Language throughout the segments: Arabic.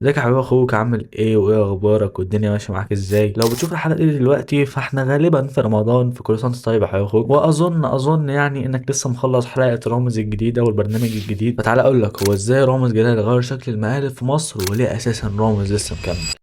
ازيك يا حبيب اخوك؟ عامل ايه وايه اخبارك والدنيا ماشيه معاك ازاي؟ لو بتشوف الحلقه دي دلوقتي فاحنا غالبا في رمضان، في كل سنه وانت طيب يا حبيب اخوك. واظن يعني انك لسه مخلص حلقه رامز الجديده والبرنامج الجديد، فتعالى اقول لك هو ازاي رامز جلال غير شكل المقالب في مصر وليه اساسا رامز لسه مكمل.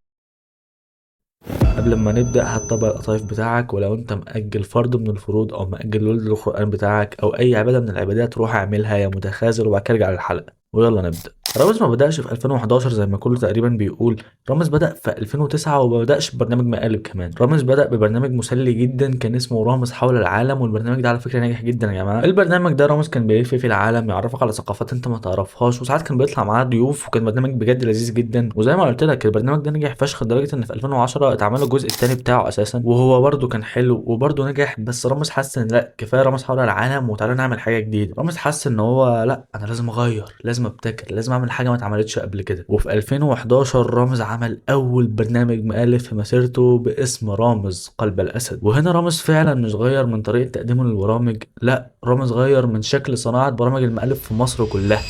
قبل ما نبدأ هات طبق القطايف بتاعك، ولو انت مأجل فرض من الفروض او مأجل ولد القرآن بتاعك او اي عبادة من العبادات روح اعملها يا متخاذل، وبعد كده ارجع للحلقة ويلا نبدأ. رامز ما بدأش في 2011 زي ما كله تقريبا بيقول. رامز بدأ في 2009 وما بدأش ببرنامج مقالب كمان. رامز بدأ ببرنامج مسلي جدا كان اسمه رامز حول العالم، والبرنامج ده على فكرة ناجح جدا يا جماعة. البرنامج ده رامز كان بيلف في العالم يعرفك على ثقافات انت ما تعرفهاش، وساعات كان بيطلع معاه ضيوف، وكان برنامج بجد لذيذ جدا. وزي ما قلت لك البرنامج ده نجح فشخ لدرجة ان في 2010 اتعمل له الجزء الثاني بتاعه اساسا، وهو برده كان حلو وبرده نجح. بس رامز حس ان لا كفايه رامز حول العالم وتعالى نعمل حاجه جديده. رامز حس ان هو لا انا لازم اغير، لازم ابتكر، لازم اعمل حاجه ما اتعملتش قبل كده. وفي 2011 رامز عمل اول برنامج مؤلف في مسيرته باسم رامز قلب الاسد. وهنا رامز فعلا مش غير من طريقه تقديمه للبرامج، لا رامز غير من شكل صناعه برامج المؤلف في مصر كلها.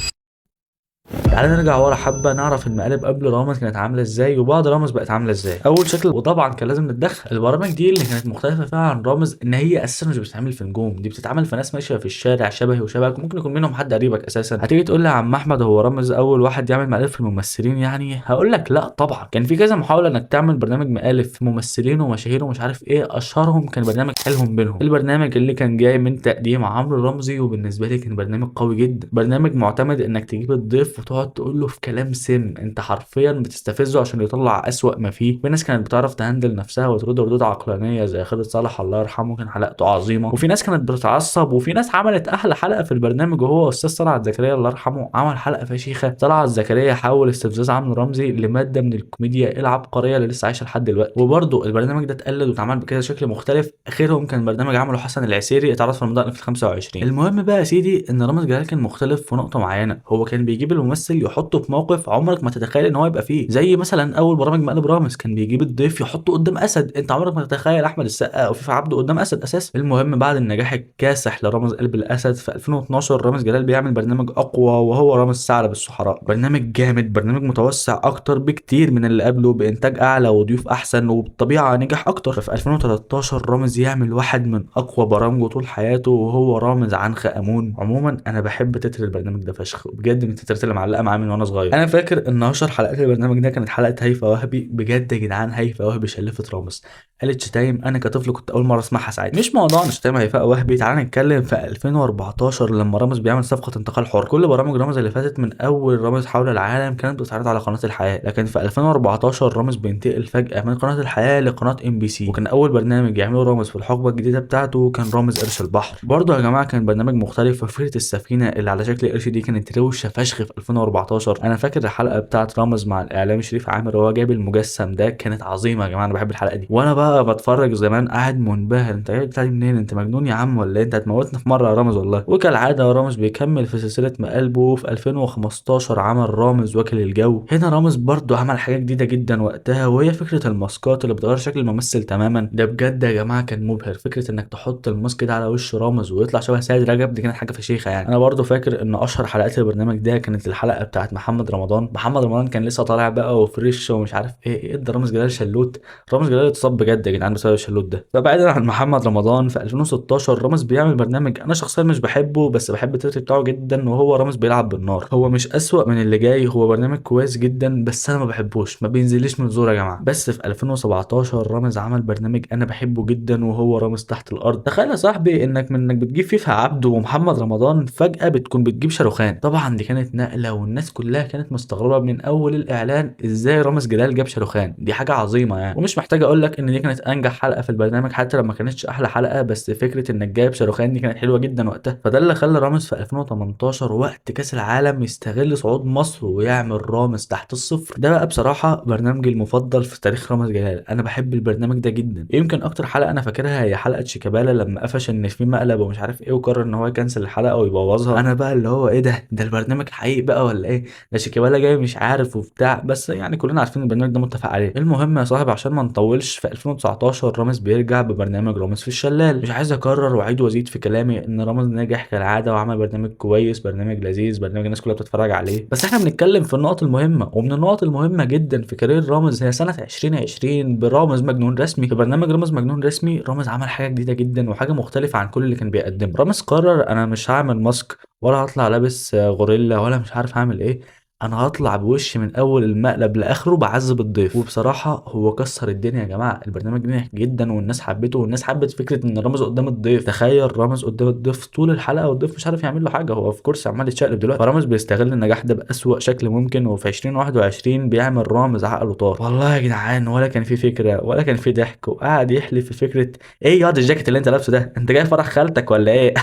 تعالى نرجع ورا حبه نعرف المقالب قبل رامز كانت عامله ازاي وبعد رامز بقت عامله ازاي. اول شكل وطبعا كان لازم نتدخل، البرامج دي اللي كانت مختلفه فيها عن رامز ان هي اساسا مش بتتعمل في نجوم، دي بتتعمل في ناس ماشيه في الشارع شبهي وشبهك، ممكن يكون منهم حد قريبك اساسا. هتيجي تقول لي يا عم احمد هو رامز اول واحد يعمل مقالب في الممثلين؟ يعني هقول لك لا طبعا، كان في كذا محاوله انك تعمل برنامج مقالب في ممثلين ومشاهير ومش عارف ايه. اشهرهم كان برنامج حيلهم بينهم، البرنامج اللي كان جاي من تقديم عمرو رمزي، وبالنسبه لي كان برنامج قوي جدا. برنامج معتمد انك تجيب الضيف وتقعد تقول له في كلام سم، انت حرفيا بتستفزه عشان يطلع اسوأ ما فيه. في ناس كانت بتعرف تهندل نفسها وترد ردود عقلانيه زي خالد صالح الله يرحمه، كان حلقته عظيمه. وفي ناس كانت بتتعصب، وفي ناس عملت احلى حلقه في البرنامج وهو استاذ طلعت زكريا الله يرحمه، عمل حلقه فشيخه. طلعت زكريا حول استفزاز عمرو رمزي لماده من الكوميديا العبقريه اللي لسه عايشه لحد دلوقتي. وبرضه البرنامج ده اتقلد واتعمل بكذا شكل مختلف، اخرهم كان برنامج عمله حسن العسيري اتعرض في رمضان 2025. المهم بقى يا سيدي ان رامز جلال كان مختلف في نقطه معينه، هو كان بيجيب الممثل يحطه في موقف عمرك ما تتخيل ان هو يبقى فيه. زي مثلا اول برامج مقلب رامز كان بيجيب الضيف يحطه قدام اسد، انت عمرك ما تتخيل احمد السقا او فيفا عبده قدام اسد اساسا. المهم بعد النجاح الكاسح لرامز قلب الاسد في 2012 رامز جلال بيعمل برنامج اقوى وهو رامز ثعلب الصحراء. برنامج جامد، برنامج متوسع اكتر بكتير من اللي قبله، بانتاج اعلى وضيوف احسن، وبالطبيعه نجح اكتر. ففي 2013 رامز يعمل واحد من اقوى برامجه طول حياته وهو رامز عنخ امون. عموما انا بحب تتر البرنامج ده فشخ، بجد من التترات اللي معلقه معايا من وانا صغير. انا فاكر ان اشهر حلقات البرنامج ده كانت حلقه هيفا وهبي، بجد يا جدعان هيفا وهبي شلفت رامز. قالت شتايم انا كطفل كنت اول مره اسمعها ساعتها. مش موضوعنا شتايم هيفاء وهبي، تعالى نتكلم في 2014 لما رامز بيعمل صفقه انتقال حر. كل برامج رامز اللي فاتت من اول رامز حول العالم كانت بتتعرض على قناه الحياه، لكن في 2014 رامز بينتقل فجاه من قناه الحياه لقناه ام بي سي، وكان اول برنامج يعمله رامز في الحقبه الجديده بتاعته كان رامز قرش البحر. برضه يا جماعه كان برنامج مختلف، وفكره السفينه اللي على شكل قرش دي كانت روشه فشخ في 2014. انا فاكر الحلقه بتاعت رامز مع الاعلامي شريف عامر وهو جايب المجسم ده كانت عظيمه يا جماعه، انا بحب الحلقه دي. وانا بقى بتفرج زمان قاعد منبهر، انت جايب البتاع دي منين؟ انت مجنون يا عم ولا إيه؟ انت هتموتنا في مره يا رامز والله. وكالعاده رامز بيكمل في سلسله مقالبه. في 2015 عمل رامز واكل الجو. هنا رامز برضه عمل حاجه جديده جدا وقتها، وهي فكره الماسكات اللي بتغير شكل الممثل تماما. ده بجد يا جماعه كان مبهر، فكره انك تحط الماسك ده على وش رامز ويطلع شبه سيد رجب، دي كانت حاجه فشيخه يعني. انا برضه فاكر ان اشهر حلقات البرنامج ده كانت الحلقه بتاعت محمد رمضان. محمد رمضان كان لسه طالع بقى وفريش ومش عارف ايه ده رامز جلال شلوت. رامز جلال اتصاب بجد يا جدعان بسبب الشلوت ده. فبعيدا عن محمد رمضان في 2016 رامز بيعمل برنامج انا شخصيا مش بحبه بس بحب التتر بتاعه جدا، وهو رامز بيلعب بالنار. هو مش اسوأ من اللي جاي، هو برنامج كويس جدا بس انا ما بحبوش، ما بينزليش من زور يا جماعه. بس في 2017 رامز عمل برنامج انا بحبه جدا وهو رامز تحت الارض. تخيل يا صاحبي انك من انك بتجيب فيفا عبده ومحمد رمضان فجأة بتكون بتجيب شاروخان. طبعا دي كانت نقلة والناس كلها كانت مستغربة من اول الاعلان ازاي رامز جلال جاب شاروخان، دي حاجة عظيمة يعني. ومش محتاج اقول لك ان دي كانت انجح حلقة في البرنامج حتى لو ما كانتش احلى حلقة، بس فكرة انك جايب شاروخان دي كانت حلوة جدا وقتها. فده اللي خلى رامز في 2018 وقت كاس العالم يستغل صعود مصر ويعمل رامز تحت الصفر. ده بقى بصراحة برنامجي المفضل في تاريخ رامز جلال، انا بحب البرنامج ده جدا. يمكن اكتر حلقة انا فاكرها هي حلقة شيكابالا لما قفش ان في مقلب ومش عارف ايه وقرر ان هو يكنسل الحلقة ويبوظها. انا بقى اللي هو ايه ده البرنامج حقيقي بقى ولا ايه؟ ده شيكابالا جاي مش عارف وبتاع، بس يعني كلنا عارفين البرنامج ده متفق عليه. المهم يا صاحبي عشان ما نطولش، في 2019 رامز بيرجع ببرنامج رامز في الشلال. مش عايز اكرر واعيد وازيد في كلامي ان رامز نجح كالعاده وعمل برنامج كويس، برنامج لذيذ، برنامج الناس كلها بتتفرج عليه، بس احنا بنتكلم في النقط المهمه. ومن النقط المهمه جدا في كارير رامز هي سنه 2020 برامز مجنون رسمي. في برنامج رامز مجنون رسمي رامز عمل حاجه جديده جدا وحاجه مختلفه عن كل اللي كان بيقدمه. رامز قرر انا مش هعمل ماسك ولا هطلع لابس غوريلا ولا مش عارف هعمل ايه، انا هطلع بوشي من اول المقلب لاخره بعذب الضيف. وبصراحه هو كسر الدنيا يا جماعه، البرنامج نجح جدا والناس حبته، والناس حبت فكره ان رامز قدام الضيف. تخيل رامز قدام الضيف طول الحلقه والضيف مش عارف يعمل له حاجه، هو في كرسي عمال يتشقلب دلوقتي. فرامز بيستغل النجاح ده باسوأ شكل ممكن، وفي 2021 بيعمل رامز عقله طار. والله يا جدعان ولا كان في فكره ولا كان في ضحك، وقعد يحلف في فكره ايه ياض الجاكيت اللي انت لابسه ده، انت جاي فرح خالتك ولا ايه؟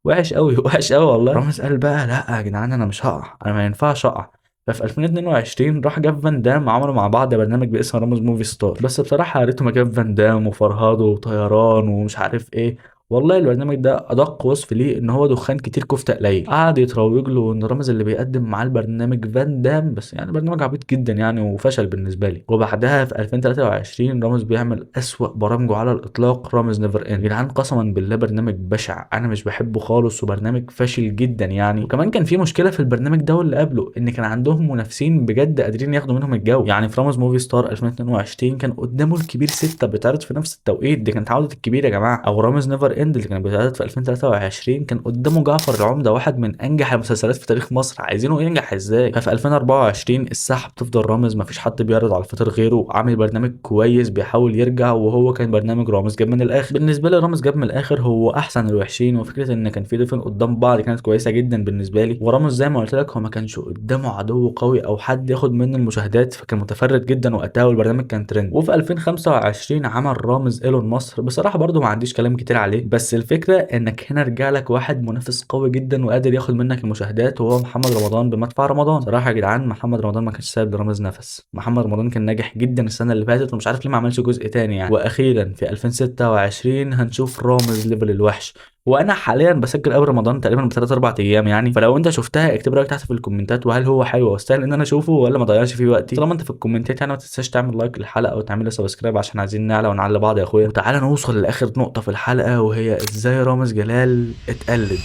وحش قوي وحش قوي والله. رامز قال بقى لا يا جدعان انا مش هقع، انا ما ينفعش اقع. ففي 2022 راح جاب فان دام، عملوا مع بعض برنامج باسم رامز موفي ستار. بس بصراحه يا ريته ما جاب فان دام وفرهاده وطيران ومش عارف ايه. والله البرنامج ده ادق وصف ليه ان هو دخان كتير كفته قليل. قعد يتروج له ان رامز اللي بيقدم معاه البرنامج فان دام، بس يعني برنامج عبيط جدا يعني وفشل بالنسبه لي. وبعدها في 2023 رامز بيعمل اسوأ برامجه على الاطلاق، رامز نيفر اند. جدعان قسما بالله برنامج بشع، انا مش بحبه خالص وبرنامج فاشل جدا يعني. وكمان كان في مشكله في البرنامج ده واللي قبله، ان كان عندهم منافسين بجد قادرين ياخدوا منهم الجو. يعني في رامز موفي ستار 2022 كان قدامه الكبير 6 بيتعرض في نفس التوقيت، دي كانت عوده الكبير يا جماعه. او رامز نيفر اند اللي كان بيتعرض في 2023 كان قدامه جعفر العمده، واحد من انجح المسلسلات في تاريخ مصر، عايزينه ينجح ازاي؟ ففي 2024 الساحه بتفضل رامز، مفيش حد بيعرض على الفطار غيره، عامل برنامج كويس بيحاول يرجع، وهو كان برنامج رامز جاب من الاخر. بالنسبه لي رامز جاب من الاخر هو احسن الوحشين، وفكره ان كان في ضيفين قدام بعض كانت كويسه جدا بالنسبه لي. ورامز زي ما قلت لك هو ما كانش قدامه عدو قوي او حد ياخد منه المشاهدات، فكان متفرد جدا وقتها والبرنامج كان ترند. وفي 2025 عمل رامز ايلون مصر، بصراحه برضو ما عنديش كلام كتير عليه، بس الفكره انك هنا رجع لك واحد منافس قوي جدا وقادر ياخد منك المشاهدات، وهو محمد رمضان بمدفع رمضان. صراحه يا جدعان محمد رمضان ما كانش سايب لرامز نفس، محمد رمضان كان ناجح جدا السنه اللي فاتت ومش عارف ليه ما عملش جزء تاني يعني. واخيرا في 2026 هنشوف رامز ليفل الوحش. وانا حاليا بسجل قبل رمضان تقريبا بثلاث اربع ايام يعني، فلو انت شفتها اكتب رايك تحت في الكومنتات، وهل هو حلو واستاهل ان انا اشوفه ولا ما اضيعش فيه وقتي. طالما انت في الكومنتات يعني ما تنساش تعمل لايك للحلقه وتعمل لي سبسكرايب عشان عايزين نعلى ونعلى بعض يا اخويا. وتعالى نوصل لاخر نقطه في الحلقه، وهي ازاي رامز جلال اتقلد.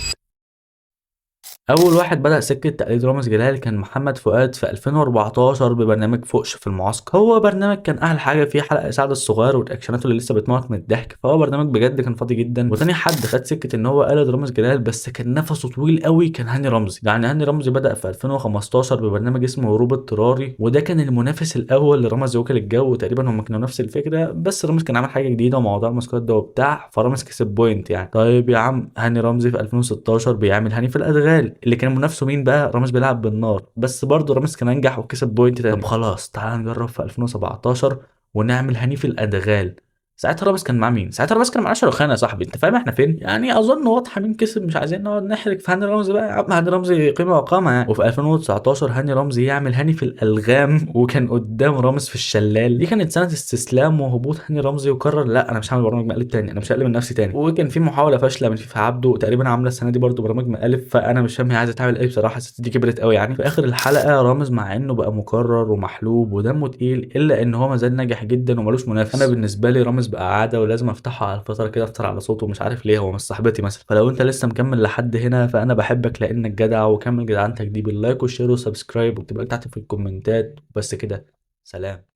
اول واحد بدأ سكة تقليد رامز جلال كان محمد فؤاد في 2014 ببرنامج فوقش في المعسكر. هو برنامج كان احلى حاجة فيه حلقة سعد الصغير والاكشنات اللي لسه بتموت من الضحك، فهو برنامج بجد كان فاضي جدا. وتاني حد خد سكة ان هو قلد رامز جلال بس كان نفسه طويل قوي كان هاني رمزي. يعني هاني رمزي بدأ في 2015 ببرنامج اسمه هروب اضطراري، وده كان المنافس الاول لرامز يوكل الجو، تقريبا هم كانوا نفس الفكرة، بس رامز كان عامل حاجة جديدة وموضوع الماسكات ده وبتاع، فرامز كسب بوينت يعني. طيب يا عم هاني رمزي في 2016 بيعمل هاني في الادغال، اللي كان منافسه مين بقى؟ رامز بيلعب بالنار، بس برضه رامز كان انجح وكسب بوينت تاني. طب خلاص تعال نجرب في 2017 ونعمل هاني في الادغال. ساعتها رامز كان مع مين؟ ساعتها رامز كان مع شاروخان يا صاحبي، انت فاهم احنا فين؟ يعني اظن واضحه مين كسب، مش عايزين نقعد نحرق في هاني رمزي بقى يا عم، هاني رمزي قيمه وقامه يعني. وفي 2019 هاني رمزي يعمل هاني في الالغام وكان قدام رامز في الشلال. دي كانت سنه استسلام وهبوط هاني رمزي، وقرر لا انا مش هعمل برنامج مقلب تاني، انا مش هقلب من نفسي تاني. وكان في محاوله فاشله من فيفا عبده تقريبا عامله السنه دي برضه برنامج مقلب، فانا مش فاهم هي عايزه تعمل ايه بصراحه، الست دي كبرت قوي يعني. في اخر الحلقه رامز مع انه بقى مكرر ومحلوب ودمه تقيل الا ان هو مازال ناجح جدا وملوش منافس. انا بالنسبه لي رامز بقى عاده ولازم افتحه على الفتره كده افطر على صوته، مش عارف ليه هو مش صاحبتي مثلا. فلو انت لسه مكمل لحد هنا فانا بحبك لانك جدع، وكمل جدعنتك دي باللايك والشير والسبسكرايب، وتبقى تحت في الكومنتات. بس كده، سلام.